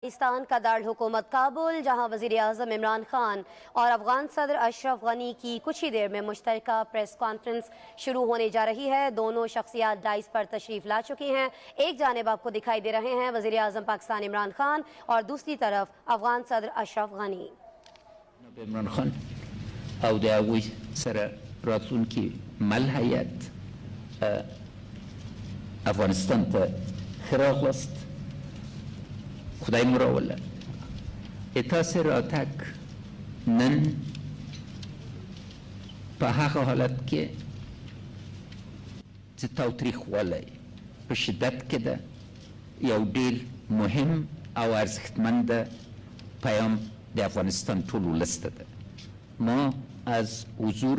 पाकिस्तान का दारुल हुकूमत काबुल, जहां वज़ीर आज़म इमरान खान और अफगान सदर अशरफ गनी की कुछ ही देर में मुश्तरका प्रेस कॉन्फ्रेंस शुरू होने जा रही है। दोनों शख्सियात डाइस पर तशरीफ ला चुकी हैं। एक जानिब आपको दिखाई दे रहे हैं वज़ीर आज़म पाकिस्तान इमरान खान और दूसरी तरफ अफगान सदर Ashraf Ghani. Imran Khan او د هغوی سره راتلونکي مل هیئت افغانستان ته ښه راغلاست. خدای مو راوله. تاسې راتګ نن په هغه حالت کې چې تاوتریخوالی په شدت کې ده یو ډېر مهم او ارزښتمند پیام د افغانستان ټول ولس ته ده. ما از حضور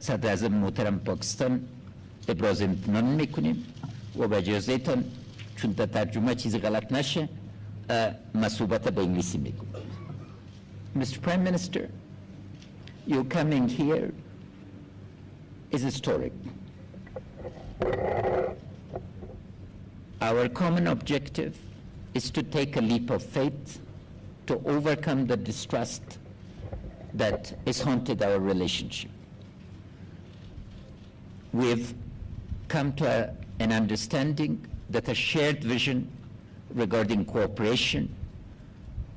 صدر اعظم محترم پاکستان ابراز امتنان میکنیم و با اجازهتان چون در ترجمه چیزی غلط نشه صحبت به انگلیسی میگم. Mr. Prime Minister, your coming here is historic. Our common objective is to take a leap of faith to overcome the distrust that has haunted our relationship. We've come to an understanding that a shared vision regarding cooperation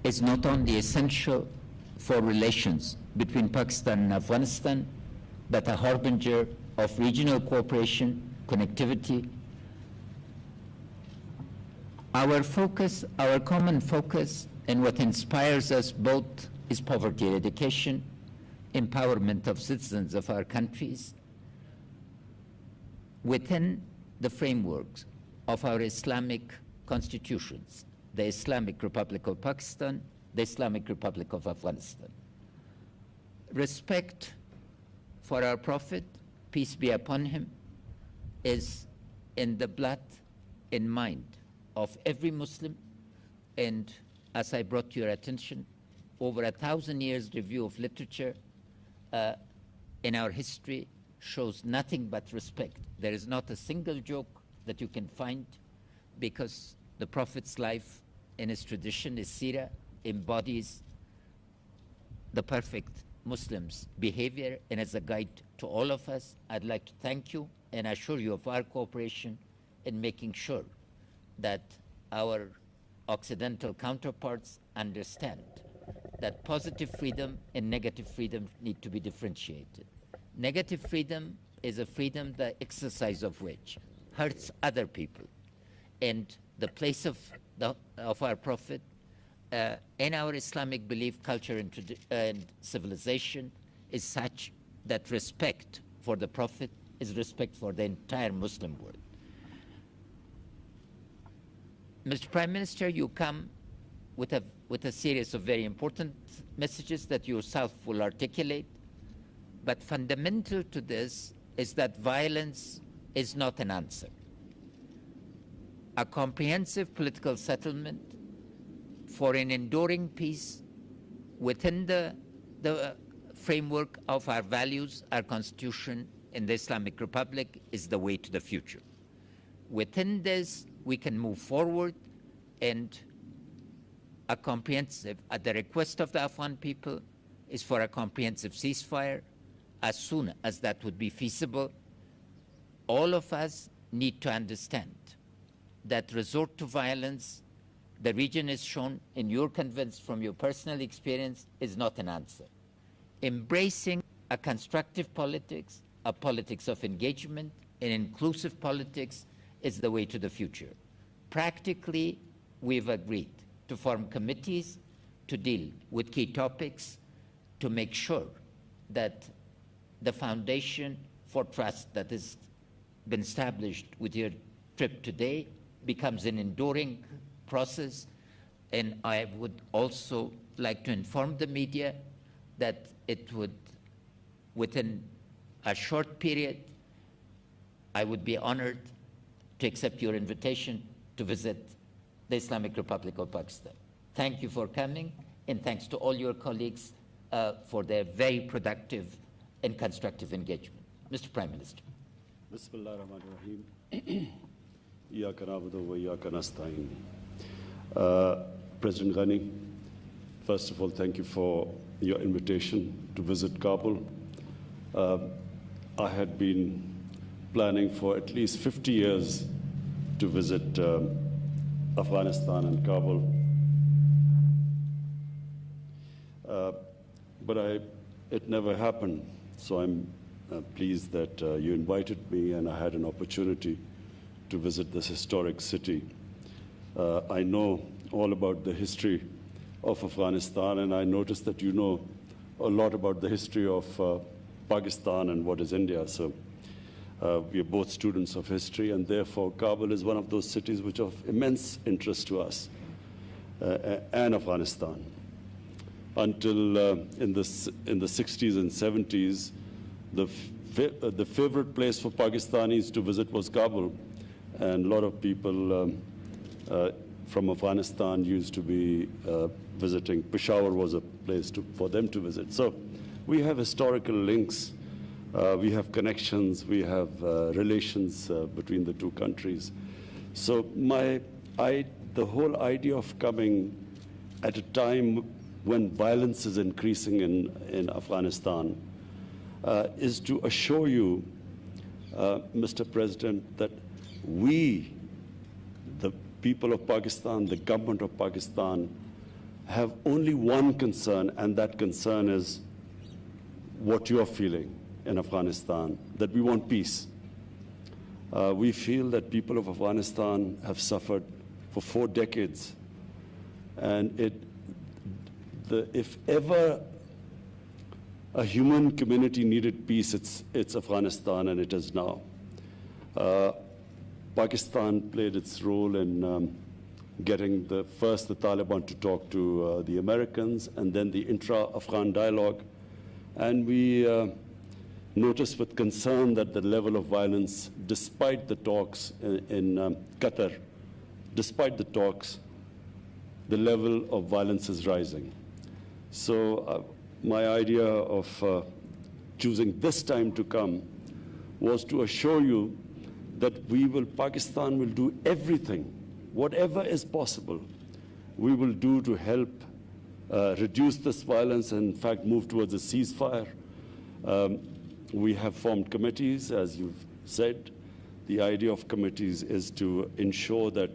is not only essential for relations between Pakistan and Afghanistan, but a harbinger of regional cooperation, connectivity. Our focus, our common focus, and what inspires us both is poverty eradication, empowerment of citizens of our countries within the frameworks of our Islamic constitutions, the Islamic Republic of Pakistan, the Islamic Republic of Afghanistan. Respect for our Prophet, peace be upon him, is in the blood and mind of every Muslim, and as I brought to your attention, over 1,000 years review of literature in our history shows nothing but respect. There is not a single joke that you can find, because the Prophet's life and his tradition, his seerah, embodies the perfect Muslim's behavior, and as a guide to all of us, I'd like to thank you and assure you of our cooperation in making sure that our Occidental counterparts understand that positive freedom and negative freedom need to be differentiated. Negative freedom is a freedom, the exercise of which hurts other people. And the place of our Prophet and our Islamic belief, culture, and civilization is such that respect for the Prophet is respect for the entire Muslim world. Mr. Prime Minister, you come with a series of very important messages that you yourself will articulate. But fundamental to this is that violence is not an answer. A comprehensive political settlement for an enduring peace within the framework of our values, our constitution in the Islamic Republic is the way to the future. Within this, we can move forward, and a comprehensive, at the request of the Afghan people, is for a comprehensive ceasefire as soon as that would be feasible. All of us need to understand that resort to violence, the region is shown, and you're convinced from your personal experience, is not an answer. Embracing a constructive politics, a politics of engagement, an inclusive politics is the way to the future. Practically, we've agreed to form committees to deal with key topics to make sure that the foundation for trust that has been established with your trip today becomes an enduring process. And I would also like to inform the media that it would, within a short period, I would be honored to accept your invitation to visit the Islamic Republic of Pakistan. Thank you for coming, and thanks to all your colleagues for their very productive and constructive engagement. Mr. Prime Minister. Bismillah ar-Rahman ar-Rahim. إياك نعبد وإياك نستعين President Ghani, first of all, thank you for your invitation to visit Kabul. I had been planning for at least 50 years to visit Afghanistan and Kabul. But it never happened, so I'm pleased that you invited me and I had an opportunity to visit this historic city. I know all about the history of Afghanistan, and I noticed that you know a lot about the history of Pakistan and what is India. So we are both students of history, and therefore Kabul is one of those cities which are of immense interest to us and Afghanistan. Until in the 60s and 70s, the favorite place for Pakistanis to visit was Kabul, and a lot of people from Afghanistan used to be visiting. Peshawar was a place for them to visit. So we have historical links, we have connections, we have relations between the two countries. So the whole idea of coming at a time when violence is increasing in Afghanistan is to assure you, Mr. President, that we, the people of Pakistan, the government of Pakistan, have only one concern, and that concern is what you are feeling in Afghanistan, that we want peace. We feel that people of Afghanistan have suffered for 4 decades, and if ever a human community needed peace, it's Afghanistan, and it is now. Pakistan played its role in getting first the Taliban to talk to the Americans, and then the intra-Afghan dialogue. And we noticed with concern that the level of violence, despite the talks in Qatar, despite the talks, the level of violence is rising. So my idea of choosing this time to come was to assure you that Pakistan will do everything, whatever is possible, we will do to help reduce this violence and, in fact, move towards a ceasefire. We have formed committees, as you've said. The idea of committees is to ensure that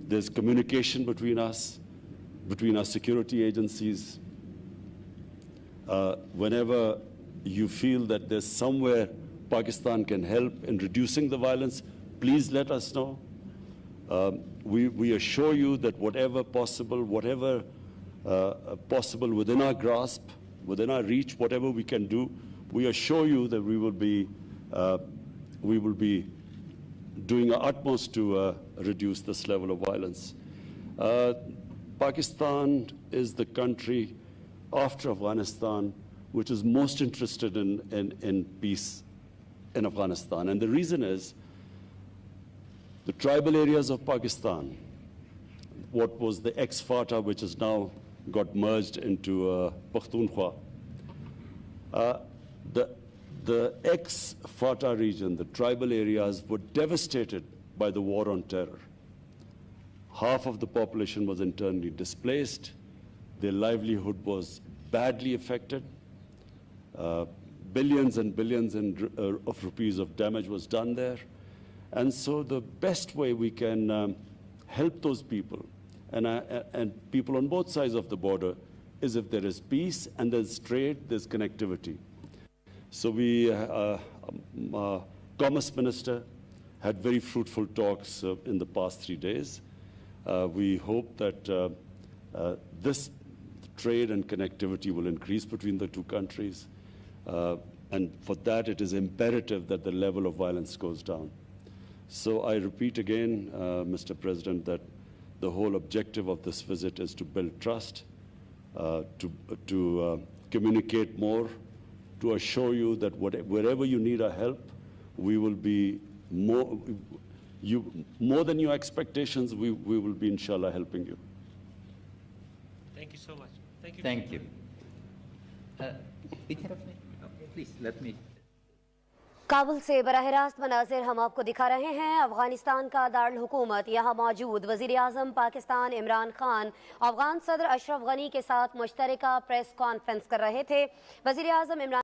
there's communication between us, between our security agencies. Whenever you feel that there's somewhere Pakistan can help in reducing the violence, please let us know. We assure you that whatever possible within our grasp, within our reach, whatever we can do, we assure you that we will be doing our utmost to reduce this level of violence. Pakistan is the country after Afghanistan which is most interested in peace in Afghanistan. And the reason is the tribal areas of Pakistan, what was the ex-FATA, which has now got merged into Pakhtunkhwa. The ex-FATA region, the tribal areas, were devastated by the war on terror. Half of the population was internally displaced. Their livelihood was badly affected. Billions and billions of rupees of damage was done there. And so the best way we can help those people, and people on both sides of the border, is if there is peace and there's trade, there's connectivity. So Commerce Minister had very fruitful talks in the past 3 days. We hope that this trade and connectivity will increase between the two countries. And for that, it is imperative that the level of violence goes down. So I repeat again, Mr. President, that the whole objective of this visit is to build trust, to communicate more, to assure you that wherever you need our help, we will be more than your expectations, we will be, inshallah, helping you. Thank you so much. Thank you. Thank you. Please, let me. Kabul से बराह रास्त मनाजिर हम आपको दिखा रहे हैं। अफगानिस्तान का दारुल हुकूमत यहाँ मौजूद वज़ीर आज़म पाकिस्तान इमरान खान अफगान सदर अशरफ गनी के साथ मुश्तरका प्रेस कॉन्फ्रेंस कर रहे थे। वज़ीर आज़म इमरान